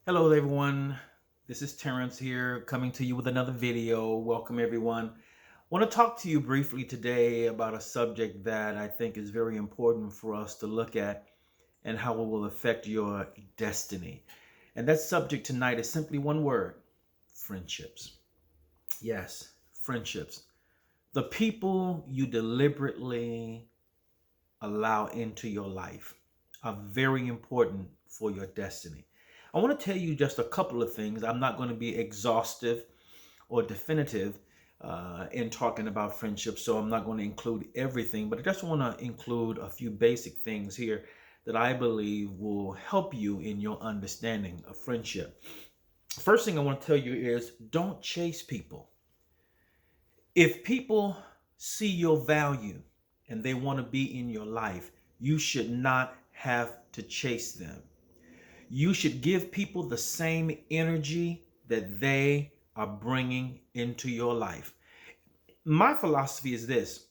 Hello, everyone. This is Terrence here coming to you with another video. Welcome, everyone. I want to talk to you briefly today about a subject that I think is very important for us to look at and how it will affect your destiny. And that subject tonight is simply one word: friendships. Yes, friendships. The people you deliberately allow into your life are very important for your destiny. I want to tell you just a couple of things. I'm not going to be exhaustive or definitive in talking about friendship, so I'm not going to include everything, but I just want to include a few basic things here that I believe will help you in your understanding of friendship. First thing I want to tell you is don't chase people. If people see your value and they want to be in your life, you should not have to chase them. You should give people the same energy that they are bringing into your life. My philosophy is this: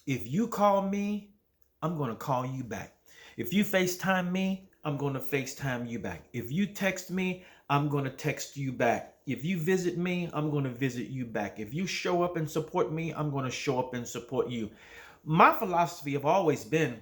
if you call me, I'm going to call you back. If you FaceTime me, I'm going to FaceTime you back. If you text me, I'm going to text you back. If you visit me, I'm going to visit you back. If you show up and support me, I'm going to show up and support you. My philosophy have always been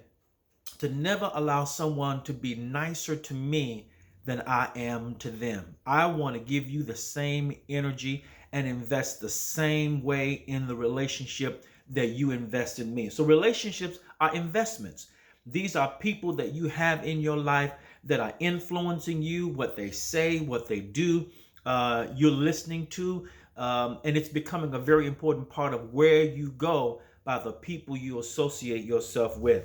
to never allow someone to be nicer to me than I am to them. I want to give you the same energy and invest the same way in the relationship that you invest in me. So relationships are investments. These are people that you have in your life that are influencing you, what they say, what they do, you're listening to, and it's becoming a very important part of where you go by the people you associate yourself with.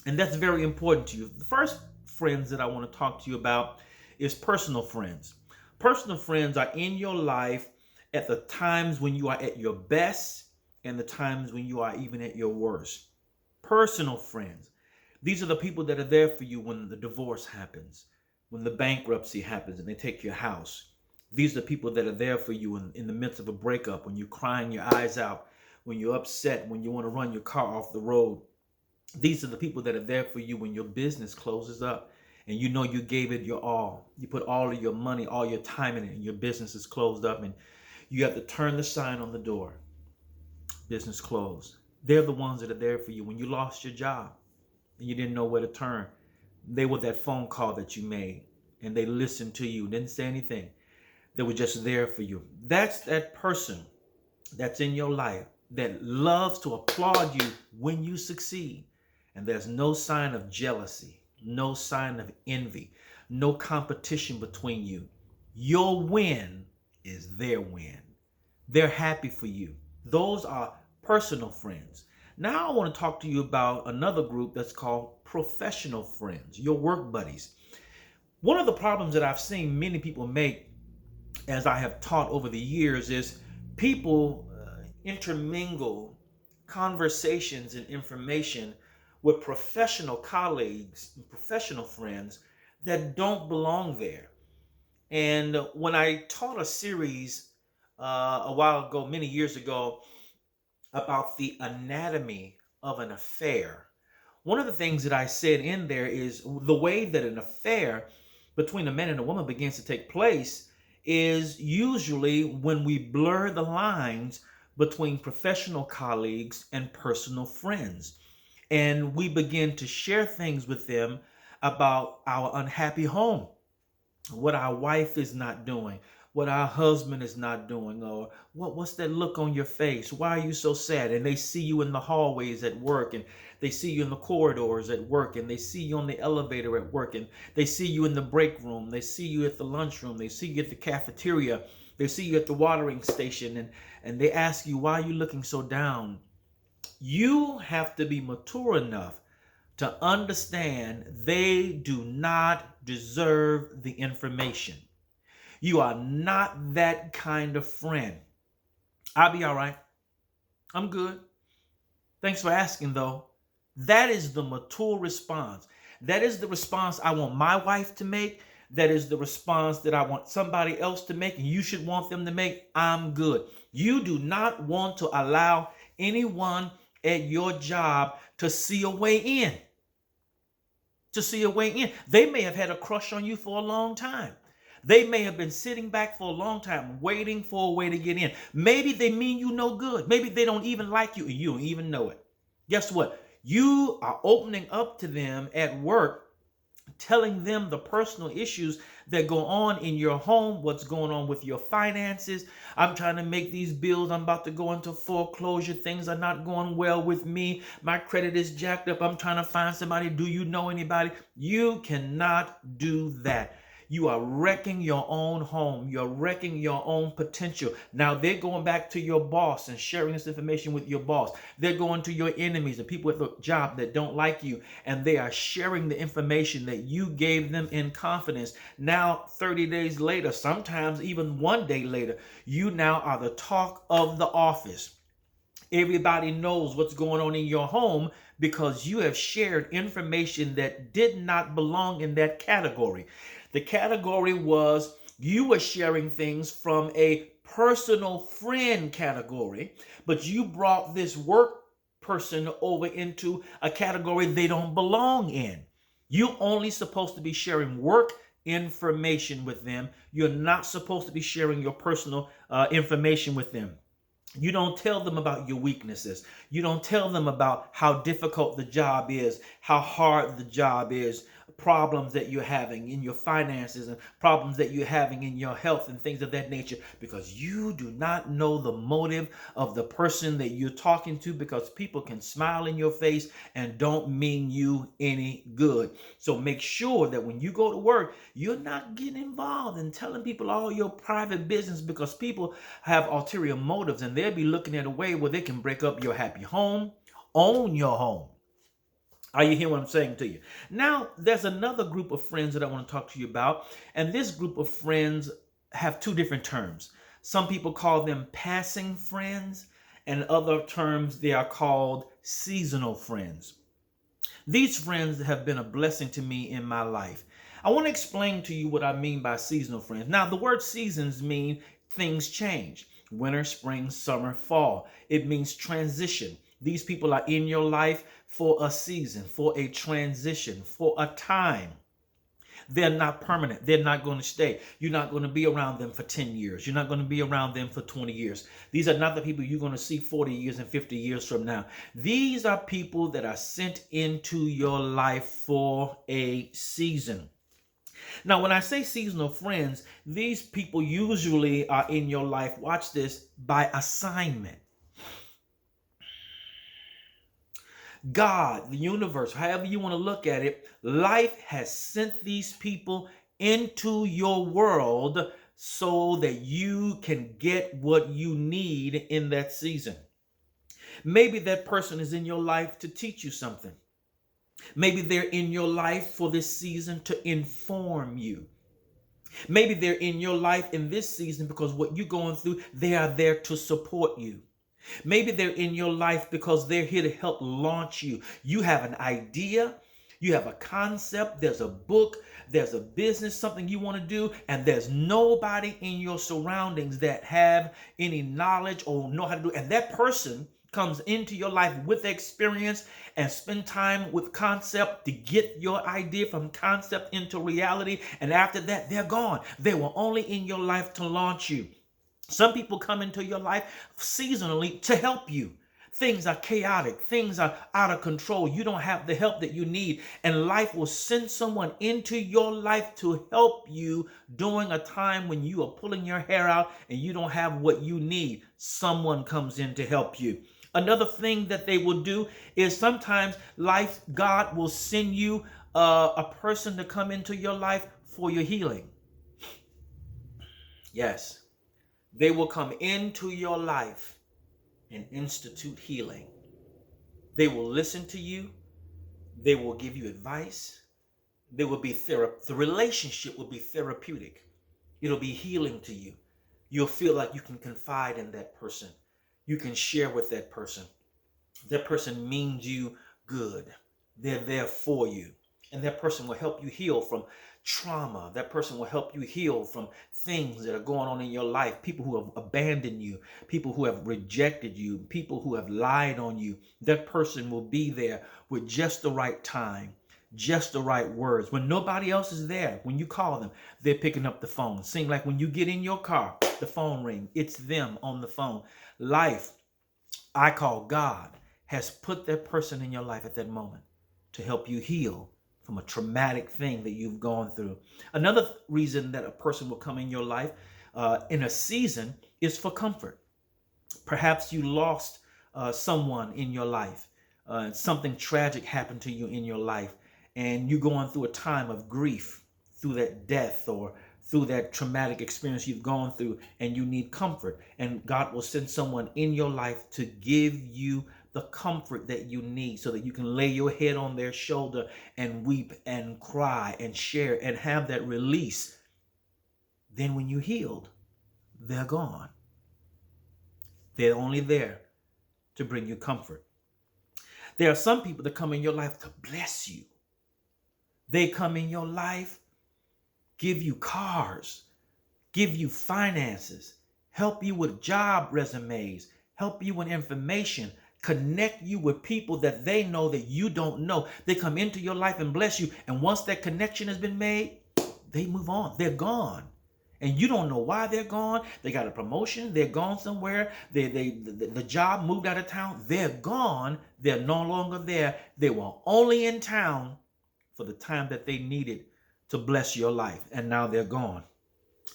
And that's very important to you. The first friends that I want to talk to you about is personal friends. Personal friends are in your life at the times when you are at your best and the times when you are even at your worst. Personal friends. These are the people that are there for you when the divorce happens, when the bankruptcy happens and they take your house. These are the people that are there for you in the midst of a breakup, when you're crying your eyes out, when you're upset, when you want to run your car off the road. These are the people that are there for you when your business closes up and you know you gave it your all. You put all of your money, all your time in it, and your business is closed up and you have to turn the sign on the door. Business closed. They're the ones that are there for you when you lost your job and you didn't know where to turn. They were that phone call that you made and they listened to you, didn't say anything. They were just there for you. That's that person that's in your life that loves to applaud you when you succeed. And there's no sign of jealousy, no sign of envy, no competition between you. Your win is their win. They're happy for you. Those are personal friends. Now I want to talk to you about another group that's called professional friends, your work buddies. One of the problems that I've seen many people make as I have taught over the years is people intermingle conversations and information with professional colleagues and professional friends that don't belong there. And when I taught a series a while ago, many years ago, about the anatomy of an affair, one of the things that I said in there is the way that an affair between a man and a woman begins to take place is usually when we blur the lines between professional colleagues and personal friends. And we begin to share things with them about our unhappy home, what our wife is not doing, what our husband is not doing, or what's that look on your face? Why are you so sad? And they see you in the hallways at work, and they see you in the corridors at work, and they see you on the elevator at work, and they see you in the break room, they see you at the lunchroom, they see you at the cafeteria, they see you at the watering station, and they ask you, why are you looking so down? You have to be mature enough to understand they do not deserve the information. You are not that kind of friend. I'll be all right. I'm good. Thanks for asking, though. That is the mature response. That is the response I want my wife to make. That is the response that I want somebody else to make, and you should want them to make. I'm good. You do not want to allow anyone at your job to see a way in. To see a way in. They may have had a crush on you for a long time. They may have been sitting back for a long time, waiting for a way to get in. Maybe they mean you no good. Maybe they don't even like you and you don't even know it. Guess what? You are opening up to them at work, telling them the personal issues that go on in your home, what's going on with your finances. I'm trying to make these bills. I'm about to go into foreclosure. Things are not going well with me. My credit is jacked up. I'm trying to find somebody. Do you know anybody? You cannot do that. You are wrecking your own home. You're wrecking your own potential. Now they're going back to your boss and sharing this information with your boss. They're going to your enemies, the people at the job that don't like you, and they are sharing the information that you gave them in confidence. Now, 30 days later, sometimes even one day later, you now are the talk of the office. Everybody knows what's going on in your home because you have shared information that did not belong in that category. The category was you were sharing things from a personal friend category, but you brought this work person over into a category they don't belong in. You're only supposed to be sharing work information with them. You're not supposed to be sharing your personal information with them. You don't tell them about your weaknesses. You don't tell them about how difficult the job is, how hard the job is, problems that you're having in your finances and problems that you're having in your health and things of that nature, because you do not know the motive of the person that you're talking to, because people can smile in your face and don't mean you any good. So make sure that when you go to work, you're not getting involved in telling people all your private business, because people have ulterior motives and they'll be looking at a way where they can break up your happy home, own your home. Are you hearing what I'm saying to you? Now, there's another group of friends that I want to talk to you about. And this group of friends have two different terms. Some people call them passing friends, and other terms they are called seasonal friends. These friends have been a blessing to me in my life. I want to explain to you what I mean by seasonal friends. Now, the word seasons mean things change. Winter, spring, summer, fall. It means transition. These people are in your life for a season, for a transition, for a time. They're not permanent. They're not going to stay. You're not going to be around them for 10 years. You're not going to be around them for 20 years. These are not the people you're going to see 40 years and 50 years from now. These are people that are sent into your life for a season. Now, when I say seasonal friends, these people usually are in your life, watch this, by assignment. God, the universe, however you want to look at it, life has sent these people into your world so that you can get what you need in that season. Maybe that person is in your life to teach you something. Maybe they're in your life for this season to inform you. Maybe they're in your life in this season because what you're going through, they are there to support you. Maybe they're in your life because they're here to help launch you. You have an idea, you have a concept, there's a book, there's a business, something you want to do, and there's nobody in your surroundings that have any knowledge or know how to do it. And that person comes into your life with experience and spend time with concept to get your idea from concept into reality. And after that, they're gone. They were only in your life to launch you. Some people come into your life seasonally to help you. Things are chaotic. Things are out of control. You don't have the help that you need. And life will send someone into your life to help you during a time when you are pulling your hair out and you don't have what you need. Someone comes in to help you. Another thing that they will do is sometimes God will send you a person to come into your life for your healing. Yes. They will come into your life and institute healing. They will listen to you. They will give you advice. They will be the relationship will be therapeutic. It'll be healing to you. You'll feel like you can confide in that person. You can share with that person. That person means you good. They're there for you. And that person will help you heal from trauma. That person will help you heal from things that are going on in your life. People who have abandoned you, people who have rejected you, people who have lied on you. That person will be there with just the right time, just the right words. When nobody else is there, when you call them, they're picking up the phone. Seem like when you get in your car, the phone ring, it's them on the phone. Life, I call God, has put that person in your life at that moment to help you heal from a traumatic thing that you've gone through. Another reason that a person will come in your life in a season is for comfort. Perhaps you lost someone in your life. Something tragic happened to you in your life, and you're going through a time of grief through that death or through that traumatic experience you've gone through, and you need comfort. And God will send someone in your life to give you the comfort that you need so that you can lay your head on their shoulder and weep and cry and share and have that release. Then when you're healed, they're gone. They're only there to bring you comfort. There are some people that come in your life to bless you. They come in your life, give you cars, give you finances, help you with job resumes, help you with information, connect you with people that they know that you don't know. They come into your life and bless you. And once that connection has been made, they move on. They're gone. And you don't know why they're gone. They got a promotion. They're gone somewhere. The job moved out of town. They're gone. They're no longer there. They were only in town for the time that they needed to bless your life. And now they're gone.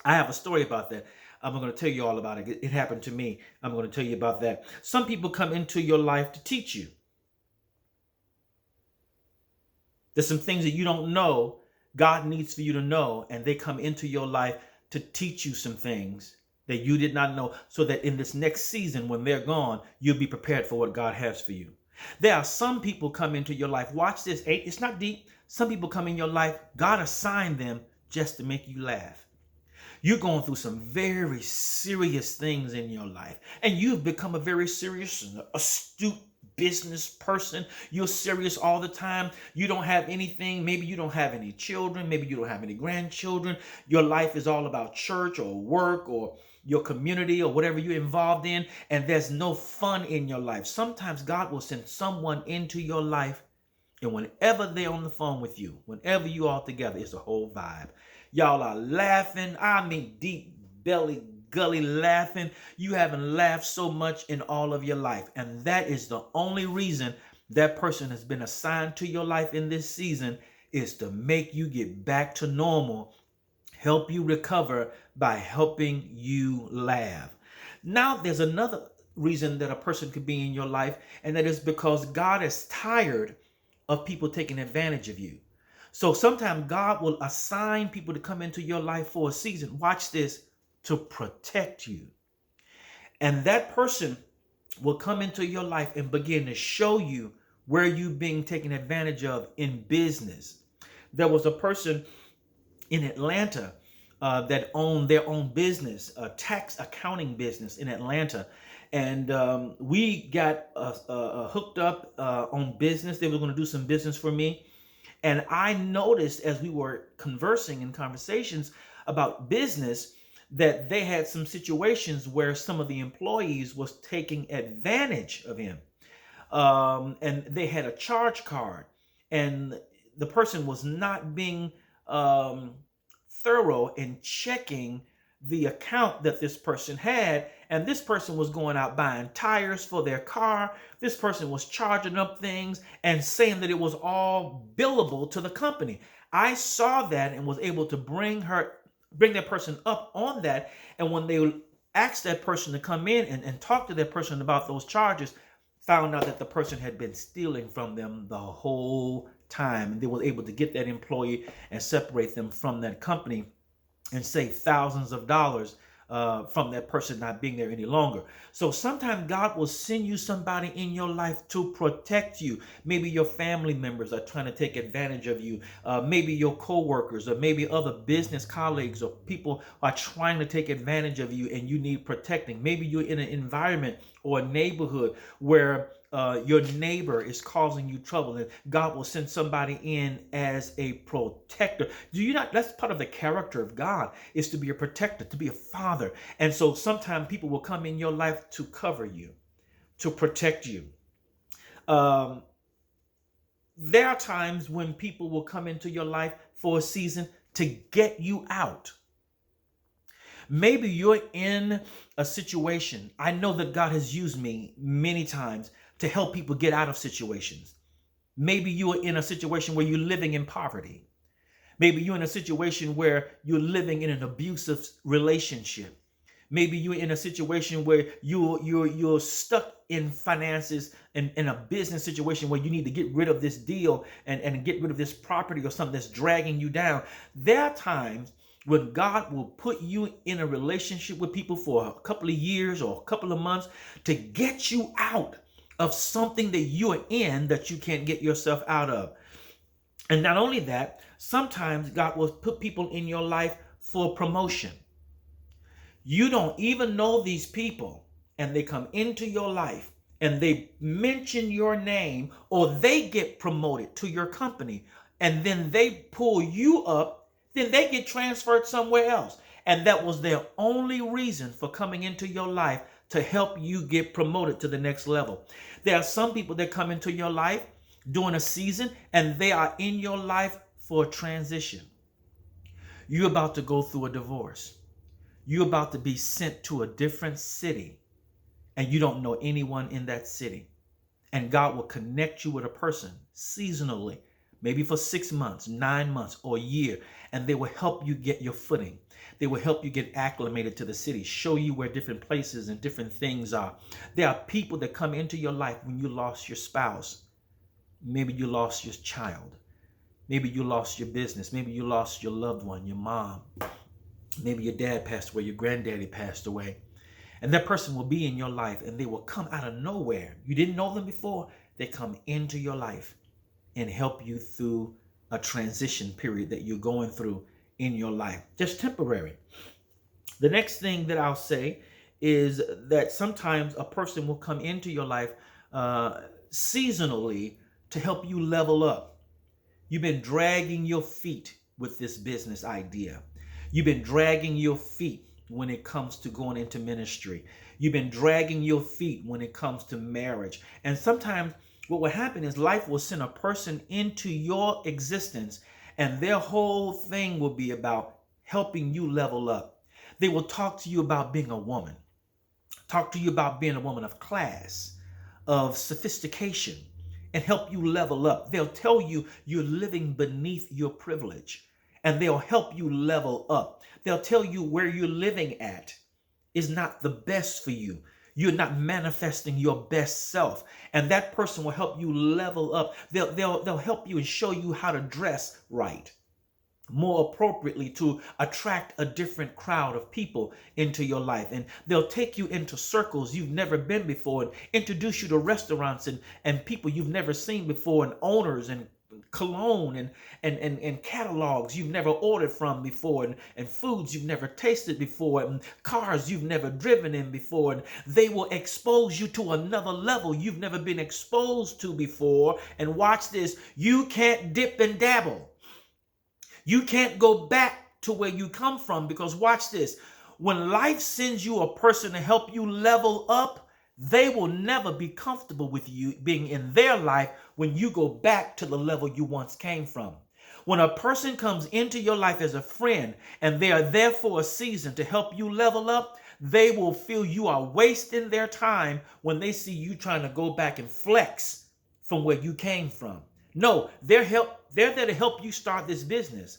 I have a story about that. I'm going to tell you all about it. It happened to me. I'm going to tell you about that. Some people come into your life to teach you. There's some things that you don't know God needs for you to know, and they come into your life to teach you some things that you did not know, so that in this next season, when they're gone, you'll be prepared for what God has for you. There are some people come into your life. Watch this. It's not deep. Some people come in your life. God assigned them just to make you laugh. You're going through some very serious things in your life, and you've become a very serious, astute business person. You're serious all the time. You don't have anything. Maybe you don't have any children. Maybe you don't have any grandchildren. Your life is all about church or work or your community or whatever you're involved in, and there's no fun in your life. Sometimes God will send someone into your life, and whenever they're on the phone with you, whenever you all together, it's a whole vibe. Y'all are laughing. I mean, deep belly, gully laughing. You haven't laughed so much in all of your life. And that is the only reason that person has been assigned to your life in this season, is to make you get back to normal, help you recover by helping you laugh. Now, there's another reason that a person could be in your life, and that is because God is tired of people taking advantage of you. So sometimes God will assign people to come into your life for a season. Watch this, to protect you. And that person will come into your life and begin to show you where you're being taken advantage of in business. There was a person in Atlanta that owned their own business, a tax accounting business in Atlanta. And we got hooked up on business. They were going to do some business for me. And I noticed as we were conversing in conversations about business that they had some situations where some of the employees was taking advantage of him. And they had a charge card, and the person was not being thorough in checking the account that this person had. And this person was going out buying tires for their car. This person was charging up things and saying that it was all billable to the company. I saw that and was able to bring that person up on that. And when they asked that person to come in and talk to that person about those charges, found out that the person had been stealing from them the whole time. And they were able to get that employee and separate them from that company and save thousands of dollars from that person not being there any longer. So sometimes God will send you somebody in your life to protect you. Maybe your family members are trying to take advantage of you. Maybe your co-workers, or maybe other business colleagues or people are trying to take advantage of you and you need protecting. Maybe you're in an environment or a neighborhood where your neighbor is causing you trouble, and God will send somebody in as a protector. Do you not? That's part of the character of God, is to be a protector, to be a father. And so sometimes people will come in your life to cover you, to protect you. there are times when people will come into your life for a season to get you out. Maybe you're in a situation. I know that God has used me many times to help people get out of situations. Maybe you're in a situation where you're living in poverty. Maybe you're in a situation where you're living in an abusive relationship. Maybe you're in a situation where you're stuck in finances and in a business situation where you need to get rid of this deal and get rid of this property or something that's dragging you down. There are times when God will put you in a relationship with people for a couple of years or a couple of months to get you out of something that you're in that you can't get yourself out of. And not only that, sometimes God will put people in your life for promotion. You don't even know these people, and they come into your life and they mention your name, or they get promoted to your company, and then they pull you up, then they get transferred somewhere else. And that was their only reason for coming into your life, to help you get promoted to the next level. There are some people that come into your life during a season and they are in your life for a transition. You're about to go through a divorce. You're about to be sent to a different city and you don't know anyone in that city. And God will connect you with a person seasonally, maybe for 6 months, 9 months, or a year, and they will help you get your footing. They will help you get acclimated to the city, show you where different places and different things are. There are people that come into your life when you lost your spouse. Maybe you lost your child. Maybe you lost your business. Maybe you lost your loved one, your mom. Maybe your dad passed away, your granddaddy passed away. And that person will be in your life and they will come out of nowhere. You didn't know them before. They come into your life and help you through a transition period that you're going through in your life, just temporary. The next thing that I'll say is that sometimes a person will come into your life seasonally to help you level up. You've been dragging your feet with this business idea. You've been dragging your feet when it comes to going into ministry. You've been dragging your feet when it comes to marriage. And sometimes what will happen is life will send a person into your existence, and their whole thing will be about helping you level up. They will talk to you about being a woman, talk to you about being a woman of class, of sophistication, and help you level up. They'll tell you you're living beneath your privilege, and they'll help you level up. They'll tell you where you're living at is not the best for you. You're not manifesting your best self. And that person will help you level up. They'll help you and show you how to dress right, more appropriately, to attract a different crowd of people into your life. And they'll take you into circles you've never been before and introduce you to restaurants and people you've never seen before, and owners and cologne and catalogs you've never ordered from before, and foods you've never tasted before, and cars you've never driven in before. And they will expose you to another level you've never been exposed to before. And watch this, you can't dip and dabble. You can't go back to where you come from, because watch this, when life sends you a person to help you level up, they will never be comfortable with you being in their life when you go back to the level you once came from. When a person comes into your life as a friend and they are there for a season to help you level up, they will feel you are wasting their time when they see you trying to go back and flex from where you came from. No, they're there to help you start this business.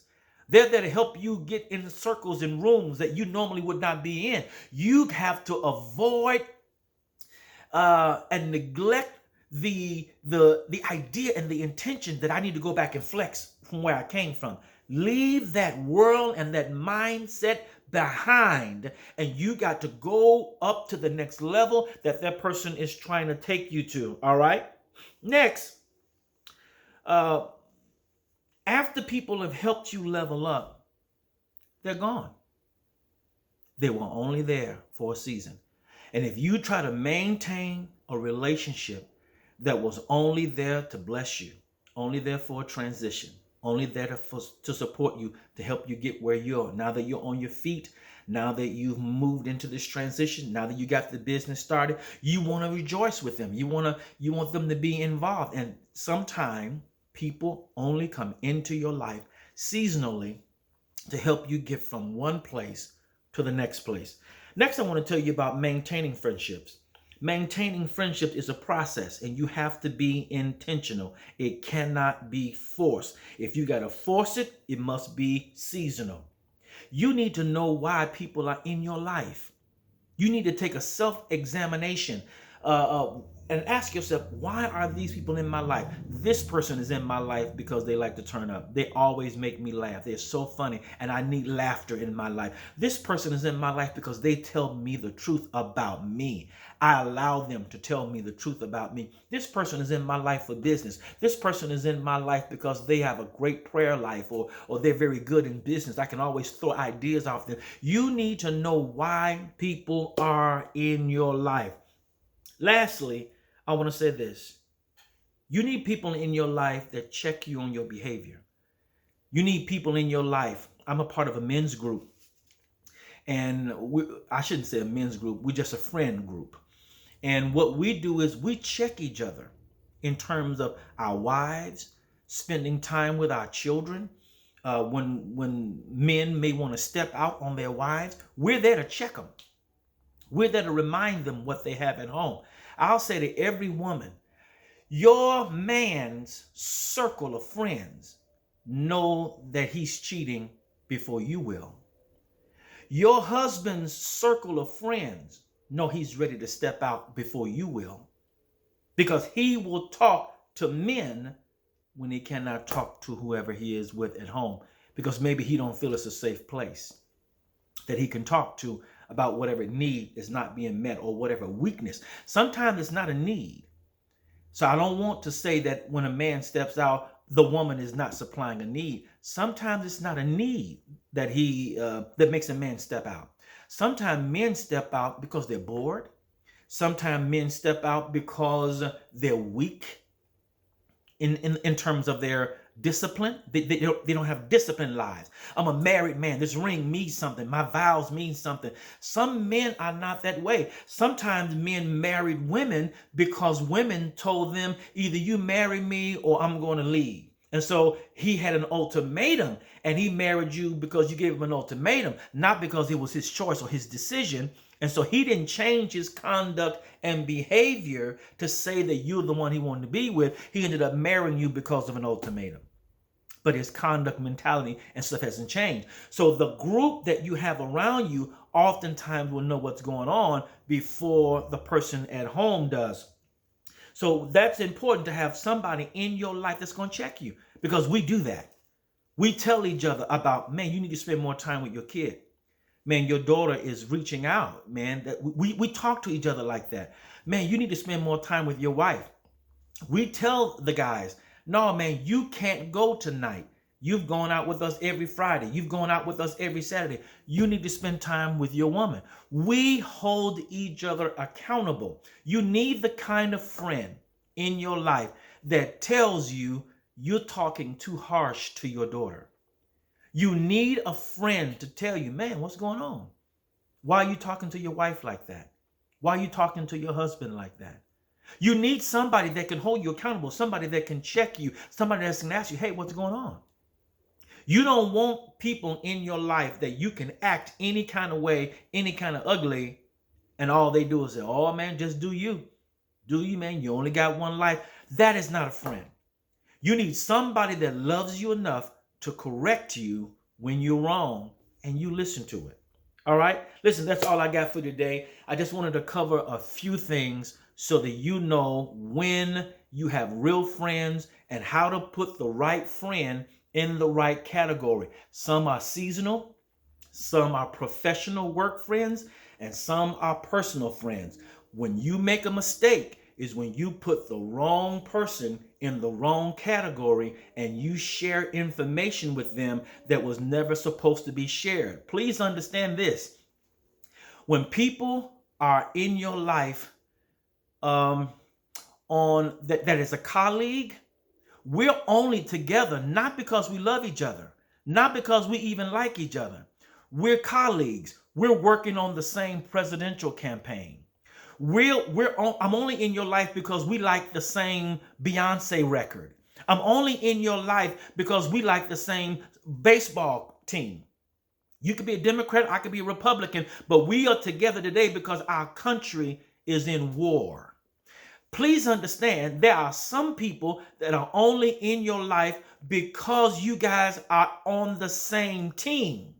They're there to help you get in circles and rooms that you normally would not be in. You have to avoid and neglect the idea and the intention that I need to go back and flex from where I came from. Leave that world and that mindset behind, and you got to go up to the next level that person is trying to take you to. All right. Next, after people have helped you level up, they're gone. They were only there for a season. And if you try to maintain a relationship that was only there to bless you, only there for a transition, only there to support you, to help you get where you are, now that you're on your feet, now that you've moved into this transition, now that you got the business started, you want to rejoice with them. You want them to be involved. And sometimes People only come into your life seasonally to help you get from one place to the next place. Next, I want to tell you about maintaining friendships. Maintaining friendship is a process, and you have to be intentional. It cannot be forced. If you got to force it, it must be seasonal. You need to know why people are in your life. You need to take a self-examination and ask yourself, why are these people in my life? This person is in my life because they like to turn up. They always make me laugh. They're so funny, and I need laughter in my life. This person is in my life because they tell me the truth about me. I allow them to tell me the truth about me. This person is in my life for business. This person is in my life because they have a great prayer life, or they're very good in business. I can always throw ideas off them. You need to know why people are in your life. Lastly, I want to say this. You need people in your life that check you on your behavior. You need people in your life. I'm a part of a men's group. And I shouldn't say a men's group. We're just a friend group. And what we do is we check each other in terms of our wives, spending time with our children. When men may want to step out on their wives, we're there to check them. We're there to remind them what they have at home. I'll say to every woman, your man's circle of friends know that he's cheating before you will. Your husband's circle of friends know he's ready to step out before you will, because he will talk to men when he cannot talk to whoever he is with at home, because maybe he don't feel it's a safe place that he can talk to about whatever need is not being met or whatever weakness. Sometimes it's not a need. So I don't want to say that when a man steps out, the woman is not supplying a need. Sometimes it's not a need that that makes a man step out. Sometimes men step out because they're bored. Sometimes men step out because they're weak in terms of their discipline. They don't have disciplined lives. I'm a married man. This ring means something. My vows mean something. Some men are not that way. Sometimes men married women because women told them, either you marry me or I'm going to leave. And so he had an ultimatum, and he married you because you gave him an ultimatum, not because it was his choice or his decision. And so he didn't change his conduct and behavior to say that you're the one he wanted to be with. He ended up marrying you because of an ultimatum. But his conduct, mentality, and stuff hasn't changed. So the group that you have around you oftentimes will know what's going on before the person at home does. So that's important, to have somebody in your life that's going to check you, because we do that. We tell each other about, man, you need to spend more time with your kid. Man, your daughter is reaching out, man. That we talk to each other like that. Man, you need to spend more time with your wife. We tell the guys, no, man, you can't go tonight. You've gone out with us every Friday. You've gone out with us every Saturday. You need to spend time with your woman. We hold each other accountable. You need the kind of friend in your life that tells you you're talking too harsh to your daughter. You need a friend to tell you, man, what's going on? Why are you talking to your wife like that? Why are you talking to your husband like that? You need somebody that can hold you accountable, somebody that can check you, somebody that can ask you, hey, what's going on? You don't want people in your life that you can act any kind of way, any kind of ugly, and all they do is say, oh, man, just do you. Do you, man? You only got one life. That is not a friend. You need somebody that loves you enough to correct you when you're wrong, and you listen to it. All right? Listen, that's all I got for today. I just wanted to cover a few things so that you know when you have real friends and how to put the right friend in the right category. Some are seasonal, some are professional work friends, and some are personal friends. When you make a mistake is when you put the wrong person in the wrong category and you share information with them that was never supposed to be shared. Please understand this. When people are in your life that is a colleague, we're only together not because we love each other, not because we even like each other. We're colleagues. We're working on the same presidential campaign. I'm only in your life because we like the same Beyonce record. I'm only in your life because we like the same baseball team. You could be a Democrat, I could be a Republican, but we are together today because our country is in war. Please understand there are some people that are only in your life because you guys are on the same team.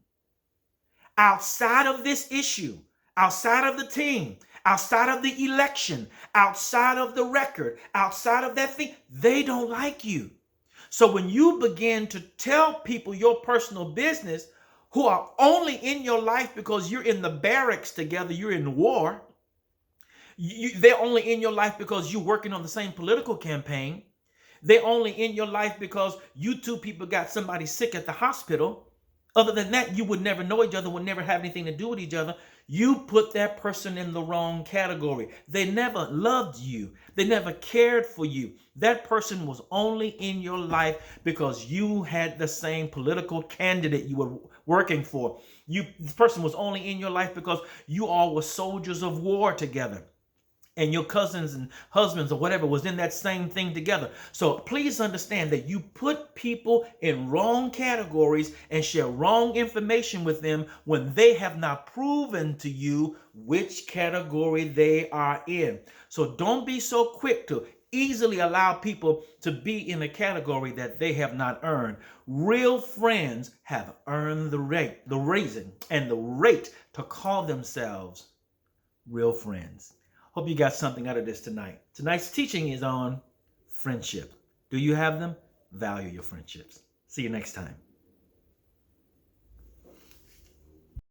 Outside of this issue, outside of the team, outside of the election, outside of the record, outside of that thing, they don't like you. So when you begin to tell people your personal business who are only in your life because you're in the barracks together, you're in war, they're only in your life because you're working on the same political campaign, they're only in your life because you two people got somebody sick at the hospital. Other than that, you would never know each other, would never have anything to do with each other. You put that person in the wrong category. They never loved you. They never cared for you. That person was only in your life because you had the same political candidate you were working for. This person was only in your life because you all were soldiers of war together. And your cousins and husbands or whatever was in that same thing together. So please understand that you put people in wrong categories and share wrong information with them when they have not proven to you which category they are in. So don't be so quick to easily allow people to be in a category that they have not earned. Real friends have earned the reason and the rate to call themselves real friends. Hope you got something out of this tonight. Tonight's teaching is on friendship. Do you have them? Value your friendships. See you next time.